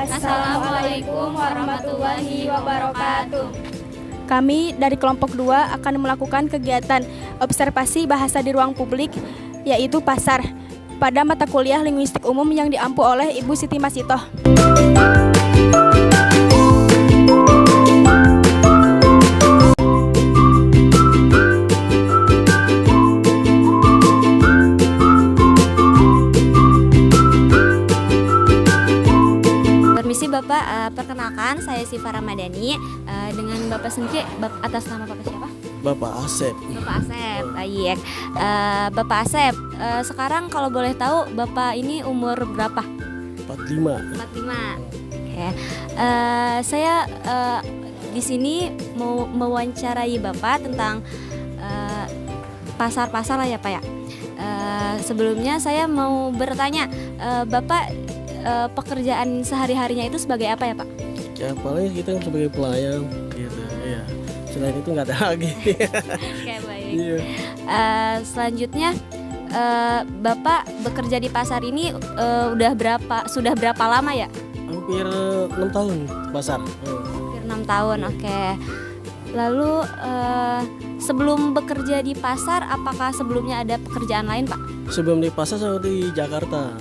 Assalamualaikum warahmatullahi wabarakatuh. Kami dari kelompok 2 akan melakukan kegiatan observasi bahasa di ruang publik, yaitu pasar, pada mata kuliah linguistik umum yang diampu oleh Ibu Siti Masitoh. Permisi Bapak, perkenalkan saya Siva Ramadhani. Dengan Bapak sendiri, atas nama Bapak siapa? Bapak Asep. Bapak Asep, baik. Bapak Asep, sekarang kalau boleh tahu Bapak ini umur berapa? 45. 45. Oke. Saya di sini mau mewawancarai Bapak tentang pasar-pasar lah ya Pak ya. Sebelumnya saya mau bertanya, Bapak pekerjaan sehari-harinya itu sebagai apa ya Pak? Ya paling kita sebagai pelayan gitu ya. Selain itu nggak ada lagi. Oke, baik. Iya. Selanjutnya Bapak bekerja di pasar ini sudah berapa lama ya? Hampir 6 tahun pasar. Hampir 6 tahun, oke. Lalu sebelum bekerja di pasar, apakah sebelumnya ada pekerjaan lain Pak? Sebelum di pasar saya di Jakarta.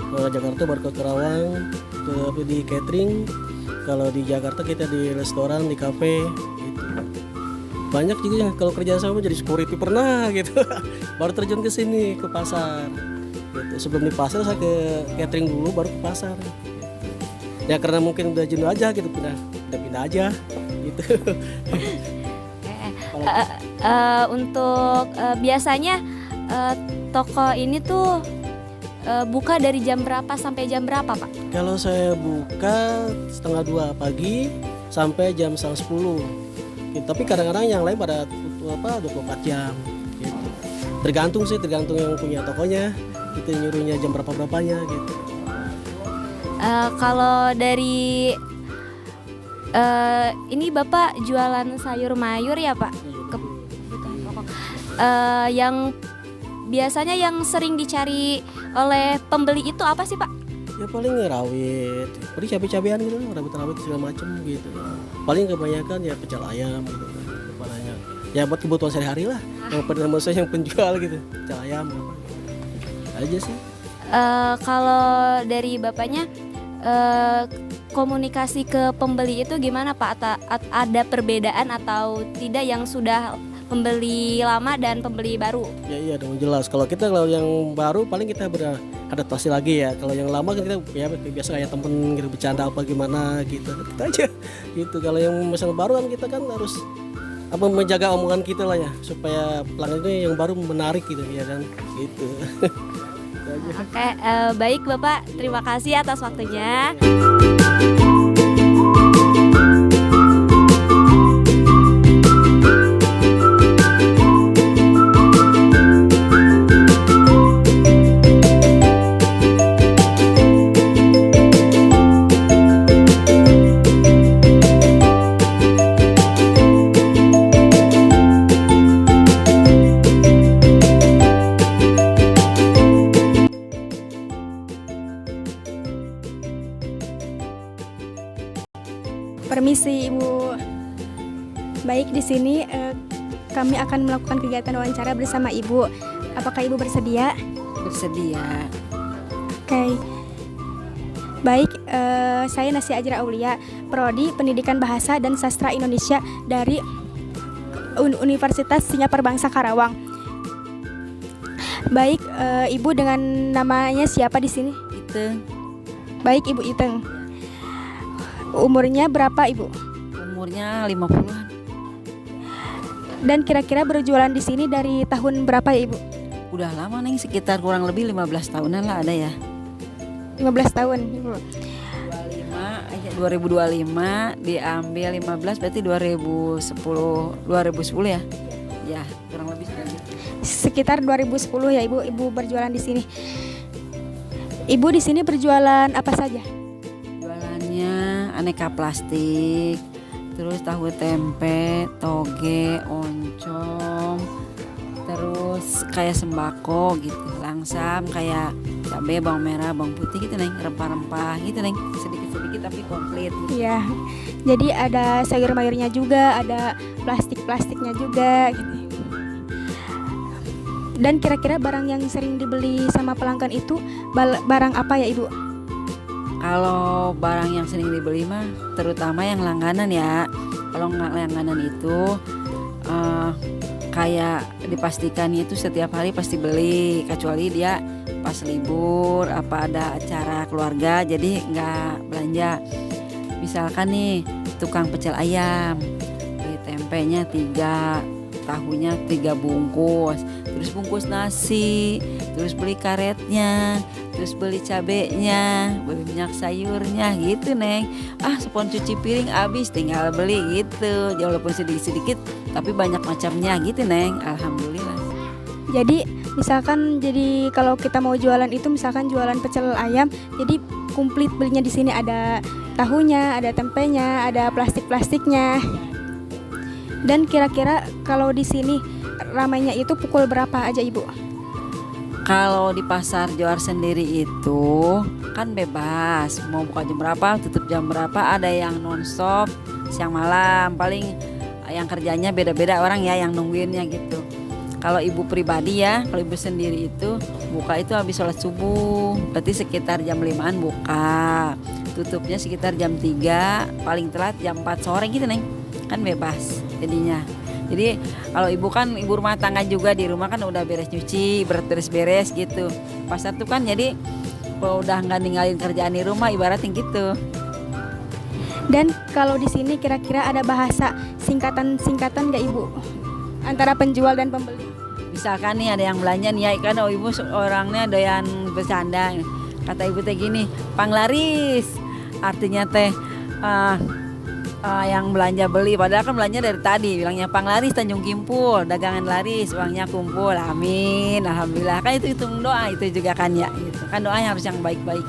Kalau Jakarta baru ke Kerawang, di catering. Kalau di Jakarta kita di restoran, di kafe gitu. Banyak juga ya kalau kerjaan sama jadi security pernah gitu. Baru terjun ke sini ke pasar. Gitu. Sebelum di pasar saya ke catering dulu baru ke pasar. Gitu. Ya karena mungkin udah jenuh aja gitu, udah pindah aja gitu. Untuk biasanya toko ini tuh buka dari jam berapa sampai jam berapa Pak? Kalau saya buka setengah 2 pagi sampai jam 10. Gitu. Tapi kadang-kadang yang lain pada tutup 24 jam. Gitu. Tergantung yang punya tokonya. Kita nyuruhnya jam berapanya gitu. Kalau dari ini Bapak jualan sayur mayur ya Pak? Kebutuhan pokok. Yang biasanya yang sering dicari oleh pembeli itu apa sih Pak? Ya paling rawit, paling cabai-cabean gitu, rawit segala macam gitu. Paling kebanyakan ya pecel ayam gitu kan, kepalanya. Ya buat kebutuhan sehari-hari lah. Yang penjual gitu, pecel ayam apa, gitu. Aja sih. Kalau dari Bapaknya komunikasi ke pembeli itu gimana Pak? Ada perbedaan atau tidak yang sudah pembeli lama dan pembeli baru? Ya iya dong jelas. Kalau yang baru paling kita beradaptasi lagi ya. Kalau yang lama kan kita ya biasa kayak temen gitu bercanda apa gimana gitu. Kita aja gitu. Kalau yang misalnya baru kan kita kan harus menjaga omongan kita lah ya supaya pelanggan itu yang baru menarik gitu ya kan gitu. Oke, baik Bapak. Terima kasih atas waktunya. Permisi Ibu. Baik, di sini kami akan melakukan kegiatan wawancara bersama Ibu. Apakah Ibu bersedia? Bersedia. Oke. Baik, saya Nasya Ajra Aulia, Prodi Pendidikan Bahasa dan Sastra Indonesia dari Universitas Singapura Bangsa Karawang. Baik, Ibu dengan namanya siapa di sini? Iteng. Baik, Ibu Iteng. Umurnya berapa Ibu? Umurnya 50-an. Dan kira-kira berjualan di sini dari tahun berapa ya Ibu? Udah lama nih, sekitar kurang lebih 15 tahunan lah ada ya. 15 tahun Ibu. 2025 diambil 15 berarti 2010 ya. Ya, kurang lebih Sekitar 2010 ya Ibu berjualan di sini. Ibu di sini berjualan apa saja? jualannya aneka plastik, terus tahu tempe, toge, oncom, terus kayak sembako gitu, langsam kayak cabai, bawang merah, bawang putih gitu neng, rempah-rempah gitu neng, sedikit sedikit tapi komplit. Iya. Jadi ada sayur mayurnya juga, ada plastiknya juga gitu. Dan kira-kira barang yang sering dibeli sama pelanggan itu barang apa ya Ibu? Kalau barang yang sering dibeli mah terutama yang langganan ya. Kalau nggak langganan itu kayak dipastikan itu setiap hari pasti beli, kecuali dia pas libur apa ada acara keluarga jadi nggak belanja. Misalkan nih tukang pecel ayam, beli tempenya 3, tahunya 3 bungkus, terus bungkus nasi, terus beli karetnya, terus beli cabenya, beli minyak sayurnya gitu Neng. Sepon cuci piring habis tinggal beli gitu. Walaupun sedikit-sedikit tapi banyak macamnya gitu Neng. Alhamdulillah. Jadi misalkan kalau kita mau jualan itu misalkan jualan pecel ayam, jadi komplit belinya di sini ada tahunya, ada tempenya, ada plastiknya. Dan kira-kira kalau di sini ramainya itu pukul berapa aja Ibu? Kalau di pasar Johar sendiri itu kan bebas, mau buka jam berapa, tutup jam berapa, ada yang nonstop siang malam, paling yang kerjanya beda-beda orang ya yang nungguinnya gitu. Kalau ibu pribadi ya, kalau ibu sendiri itu buka itu habis sholat subuh, berarti sekitar jam 5-an buka, tutupnya sekitar jam 3, paling telat jam 4 sore gitu Neng, kan bebas jadinya. Jadi kalau ibu kan ibu rumah tangga juga, di rumah kan udah beres nyuci, beres-beres gitu. Pasar tuh kan jadi kalau udah nggak ninggalin kerjaan di rumah ibaratnya gitu. Dan kalau di sini kira-kira ada bahasa singkatan nggak Ibu antara penjual dan pembeli? Misalkan nih ada yang belanja nih ya, kan ibu orangnya doyan bercanda. Kata ibu teh gini, panglaris, artinya teh yang belanja beli, padahal kan belanja dari tadi bilangnya panglaris Tanjung Kimpul, dagangan laris, uangnya kumpul, amin, alhamdulillah. Kan itu hitung doa itu juga kan ya, gitu. Kan doanya harus yang baik-baik.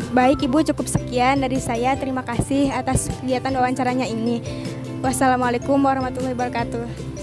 Baik Ibu, cukup sekian dari saya. Terima kasih atas kegiatan wawancaranya ini. Wassalamualaikum warahmatullahi wabarakatuh.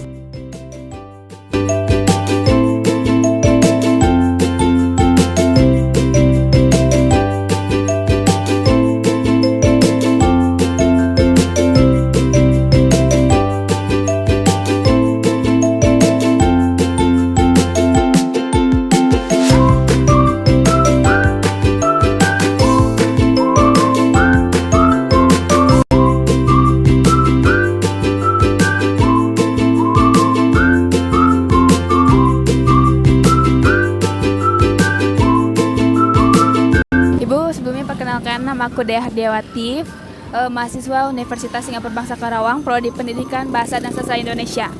Perkenalkan, nama aku Dea Dewati, mahasiswa Universitas Singapura Bangsa Karawang, Prodi Pendidikan Bahasa dan Sastra Indonesia.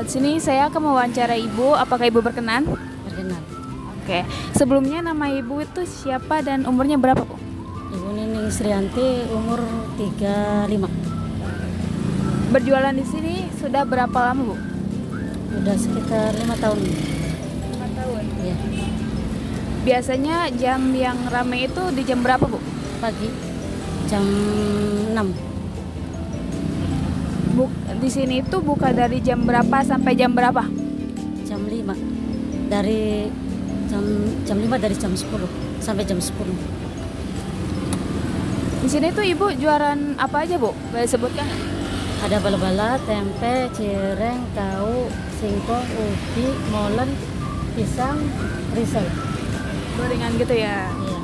Di sini saya akan mewawancara Ibu, apakah Ibu berkenan? Berkenan. Oke, sebelumnya nama Ibu itu siapa dan umurnya berapa, Bu? Ibu Nining Srianti, umur 35. Berjualan di sini sudah berapa lama, Bu? Udah sekitar 5 tahun. 5 tahun. Ya, Biasanya jam yang ramai itu di jam berapa, Bu? pagi jam 6. Di sini itu buka dari jam berapa sampai jam berapa? Jam 5. Dari jam 5 dari jam 10 sampai jam 10. Di sini tuh Ibu jualan apa aja, Bu? Boleh sebutkan? Ada bala-bala, tempe, cireng, tahu, singkong, ubi, molen, pisang, risol. Gorengan gitu ya. Iya.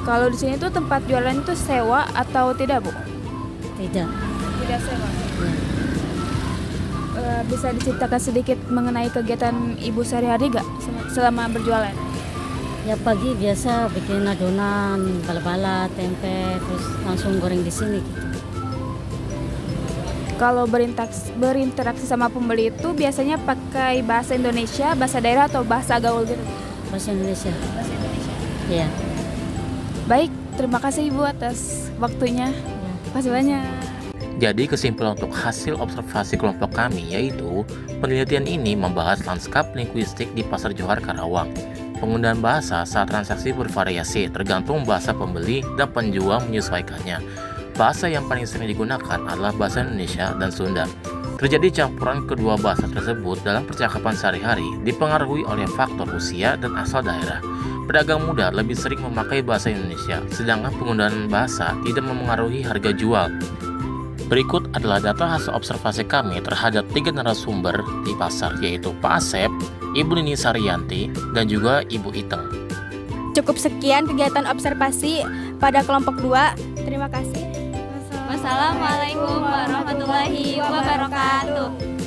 Kalau di sini tuh tempat jualan itu sewa atau tidak, Bu? Tidak. Tidak sewa. Ya. Bisa diceritakan sedikit mengenai kegiatan Ibu sehari-hari gak selama berjualan? Ya pagi biasa bikin adonan, bala-bala, tempe, terus langsung goreng di sini gitu. Kalau berinteraksi sama pembeli itu biasanya pakai bahasa Indonesia, bahasa daerah atau bahasa gaul gitu? Bahasa Indonesia. Bahasa Indonesia. Iya. Baik, terima kasih Ibu atas waktunya. Ya. Terima kasih banyak. Jadi kesimpulan untuk hasil observasi kelompok kami yaitu penelitian ini membahas lanskap linguistik di Pasar Johar Karawang. Penggunaan bahasa saat transaksi bervariasi tergantung bahasa pembeli dan penjual menyesuaikannya. Bahasa yang paling sering digunakan adalah bahasa Indonesia dan Sunda. Terjadi campuran kedua bahasa tersebut dalam percakapan sehari-hari dipengaruhi oleh faktor usia dan asal daerah. Pedagang muda lebih sering memakai bahasa Indonesia, sedangkan penggunaan bahasa tidak memengaruhi harga jual. Berikut adalah data hasil observasi kami terhadap 3 narasumber di pasar, yaitu Pak Asep, Ibu Nini Saryanti, dan juga Ibu Iteng. Cukup sekian kegiatan observasi pada kelompok 2. Terima kasih. Wassalamualaikum warahmatullahi wabarakatuh.